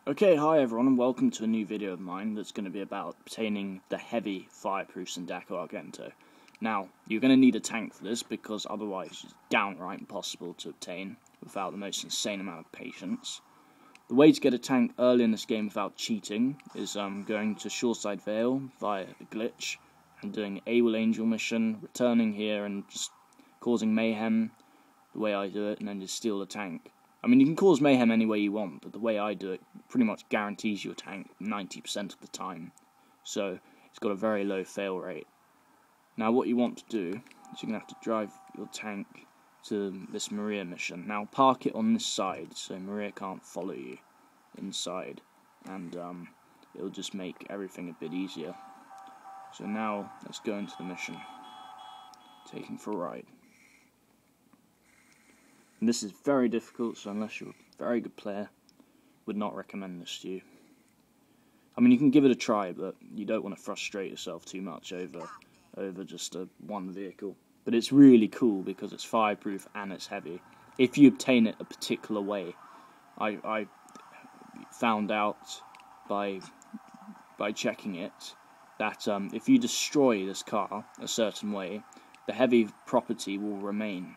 Okay, hi everyone and welcome to a new video of mine that's going to be about obtaining the heavy Fireproof Sindacco Argento. Now, you're going to need a tank for this because otherwise it's downright impossible to obtain without the most insane amount of patience. The way to get a tank early in this game without cheating is going to Shoreside Vale via a glitch and doing the AWOL Angel mission, returning here and just causing mayhem the way I do it, and then just steal the tank. I mean, you can cause mayhem any way you want, but the way I do it pretty much guarantees your tank 90% of the time. So, it's got a very low fail rate. Now, what you want to do is you're going to have to drive your tank to this Maria mission. Now, park it on this side, so Maria can't follow you inside, and it'll just make everything a bit easier. So now, let's go into the mission. Taking for a ride. And this is very difficult, so unless you're a very good player, would not recommend this to you. I mean, you can give it a try, but you don't want to frustrate yourself too much over just one vehicle. But it's really cool because it's fireproof and it's heavy. If you obtain it a particular way, I found out by checking it that if you destroy this car a certain way, the heavy property will remain.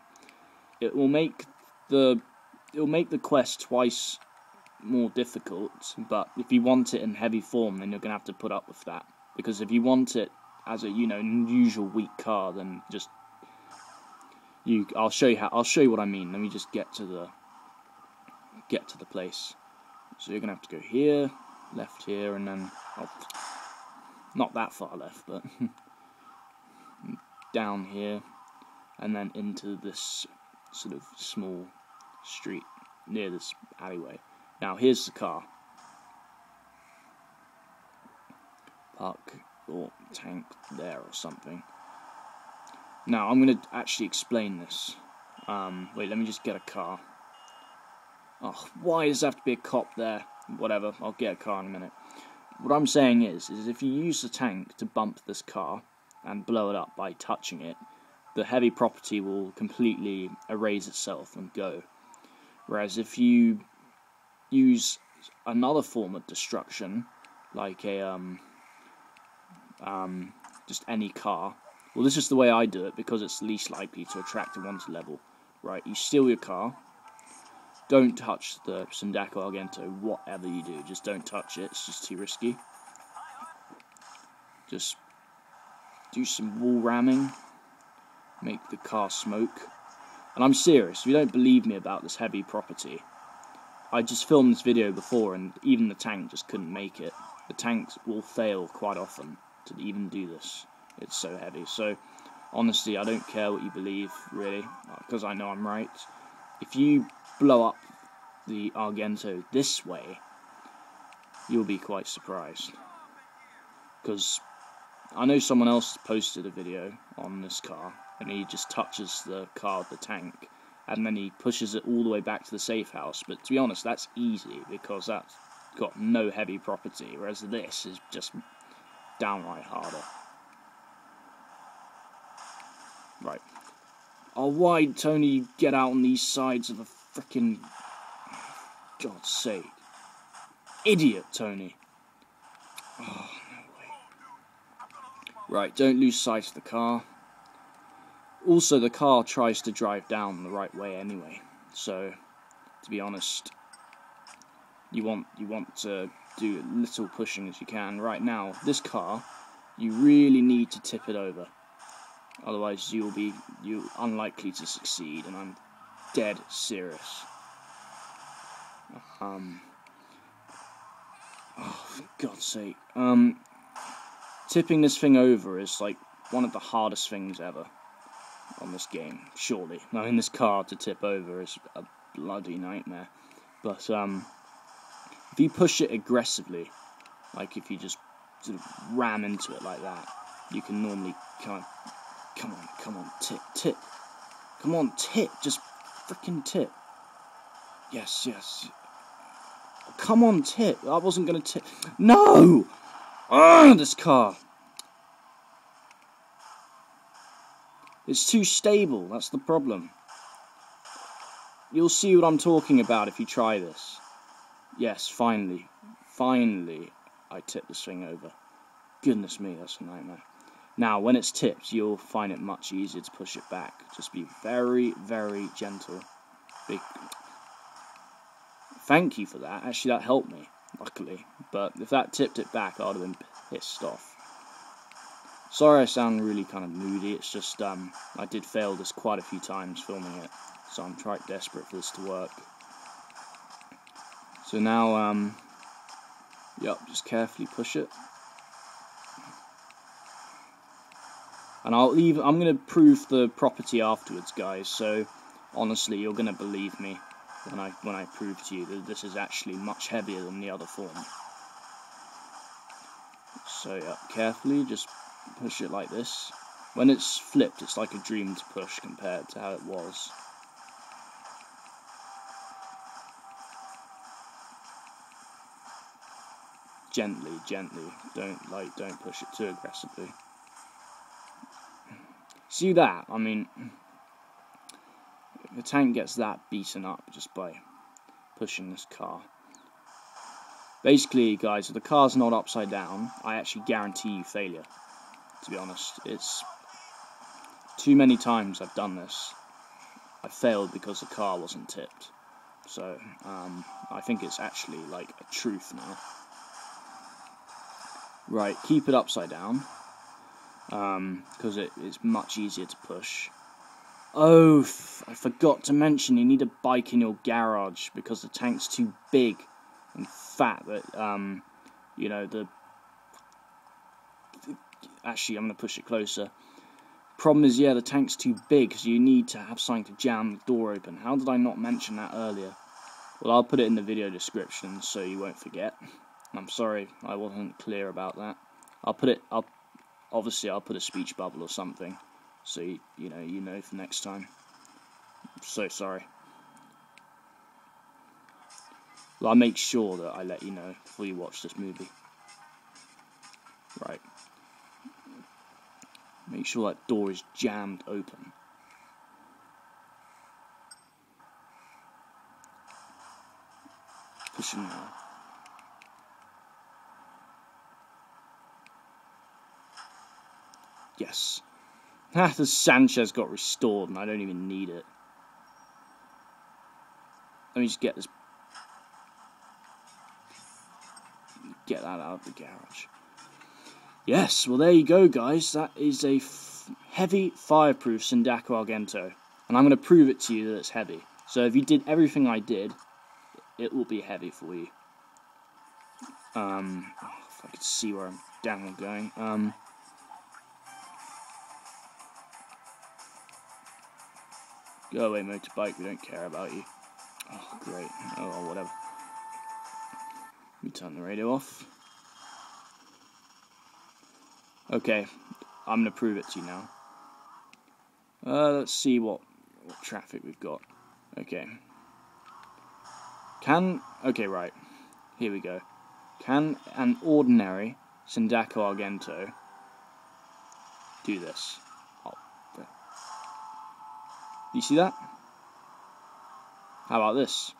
It will make the quest twice more difficult, but if you want it in heavy form, then you're gonna have to put up with that. Because if you want it as a usual weak car, then just I'll show you what I mean. Let me just get to the place. So you're gonna have to go here, left here, and then not that far left, but down here, and then into this sort of small street near this alleyway. Now here's the car. Park or tank there or something. Now I'm going to actually explain this. Wait, let me just get a car. Oh, why does there have to be a cop there? Whatever, I'll get a car in a minute. What I'm saying is if you use the tank to bump this car and blow it up by touching it, the heavy property will completely erase itself and go. Whereas if you use another form of destruction, like a just any car, well, this is the way I do it because it's least likely to attract a wanted level. Right, you steal your car, don't touch the Sindacco Argento, whatever you do, just don't touch it, it's just too risky. Just do some wall ramming, make the car smoke. And I'm serious, if you don't believe me about this heavy property, I just filmed this video before and even the tank just couldn't make it. The tanks will fail quite often to even do this. It's so heavy. So, honestly, I don't care what you believe, really, because I know I'm right. If you blow up the Argento this way, you'll be quite surprised. Because I know someone else posted a video on this car, and he just touches the car with the tank, and then he pushes it all the way back to the safe house. But to be honest, that's easy, because that's got no heavy property, whereas this is just downright harder. Right. Oh, why, Tony, get out on these sides of a frickin'... God's sake. Idiot, Tony. Oh, no way. Right, don't lose sight of the car. Also, the car tries to drive down the right way anyway, so, to be honest, you want to do as little pushing as you can. Right now, this car, you really need to tip it over, otherwise you're unlikely to succeed, and I'm dead serious. Oh, for God's sake. Tipping this thing over is like one of the hardest things ever on this game, surely. I mean, this car to tip over is a bloody nightmare. But if you push it aggressively, like if you just sort of ram into it like that, you can normally kind of, come on, tip. Come on, tip, just frickin' tip. Yes. Come on, tip. I wasn't gonna tip. No! This car. It's too stable, that's the problem. You'll see what I'm talking about if you try this. Yes, finally, I tipped this thing over. Goodness me, that's a nightmare. Now, when it's tipped, you'll find it much easier to push it back. Just be very, very gentle. Thank you for that. Actually, that helped me, luckily. But if that tipped it back, I would have been pissed off. Sorry I sound really kind of moody. It's just, I did fail this quite a few times filming it. So I'm quite desperate for this to work. So now, yep, just carefully push it. And I'm going to prove the property afterwards, guys, so honestly, you're going to believe me when I prove to you that this is actually much heavier than the other form. So, yeah, carefully, just push it like this. When it's flipped, it's like a dream to push compared to how it was. Gently, don't push it too aggressively. See that? I mean, the tank gets that beaten up just by pushing this car. Basically, guys, if the car's not upside down, I actually guarantee you failure, to be honest. It's too many times I've done this. I failed because the car wasn't tipped. So, I think it's actually like a truth now. Right, keep it upside down. Because it's much easier to push. Oh, I forgot to mention you need a bike in your garage because the tank's too big and fat that, you know, actually, I'm going to push it closer. Problem is, yeah, the tank's too big, so you need to have something to jam the door open. How did I not mention that earlier? Well, I'll put it in the video description so you won't forget. I'm sorry I wasn't clear about that. Obviously, I'll put a speech bubble or something, so you know for next time. I'm so sorry. Well, I'll make sure that I let you know before you watch this movie. Right. Make sure that door is jammed open. Push it now. Yes. The SANCHEZ got restored and I don't even need it. Let me just get that out of the garage. Yes, well there you go, guys. That is a heavy fireproof Sindacco Argento. And I'm going to prove it to you that it's heavy. So if you did everything I did, it will be heavy for you. If I could see where I'm down going. Go away, motorbike, we don't care about you. Oh, great. Oh, well, whatever. Let me turn the radio off. Okay, I'm going to prove it to you now. Let's see what traffic we've got. Okay. Okay, right. Here we go. Can an ordinary Sindacco Argento do this? You see that? How about this?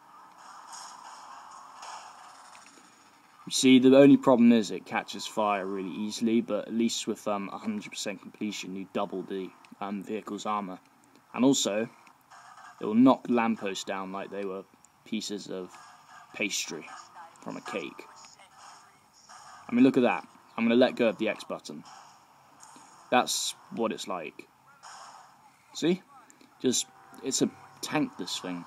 You see, the only problem is it catches fire really easily, but at least with 100% completion, you double the vehicle's armor. And also, it will knock lampposts down like they were pieces of pastry from a cake. I mean, look at that. I'm going to let go of the X button. That's what it's like. See? It's a tank, this thing.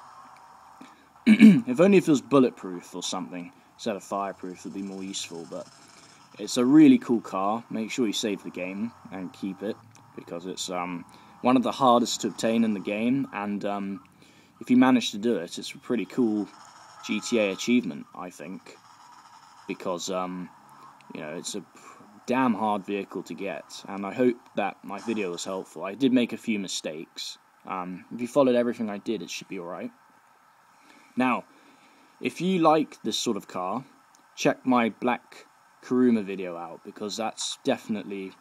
If only if it was bulletproof or something instead of fireproof, would be more useful. But it's a really cool car. Make sure you save the game and keep it because it's one of the hardest to obtain in the game. And if you manage to do it, it's a pretty cool GTA achievement, I think, because it's a damn hard vehicle to get. And I hope that my video was helpful. I did make a few mistakes. If you followed everything I did, it should be alright. Now, if you like this sort of car, check my Black Kuruma video out, because that's definitely,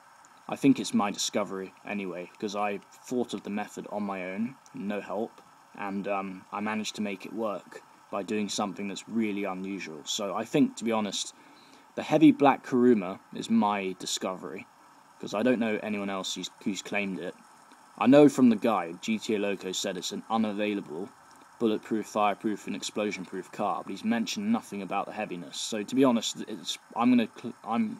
I think it's my discovery anyway, because I thought of the method on my own, no help, and I managed to make it work by doing something that's really unusual. So I think, to be honest, the heavy black Kuruma is my discovery, because I don't know anyone else who's claimed it. I know from the guide, GTA Loco said it's an unavailable, bulletproof, fireproof and explosion-proof car, but he's mentioned nothing about the heaviness. So to be honest, I'm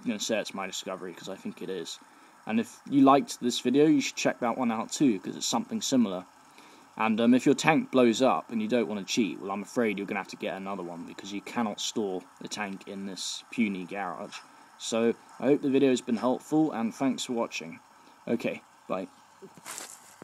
gonna say it's my discovery, because I think it is. And if you liked this video, you should check that one out too, because it's something similar. And if your tank blows up and you don't want to cheat, well, I'm afraid you're going to have to get another one, because you cannot store the tank in this puny garage. So I hope the video has been helpful, and thanks for watching. Okay, bye.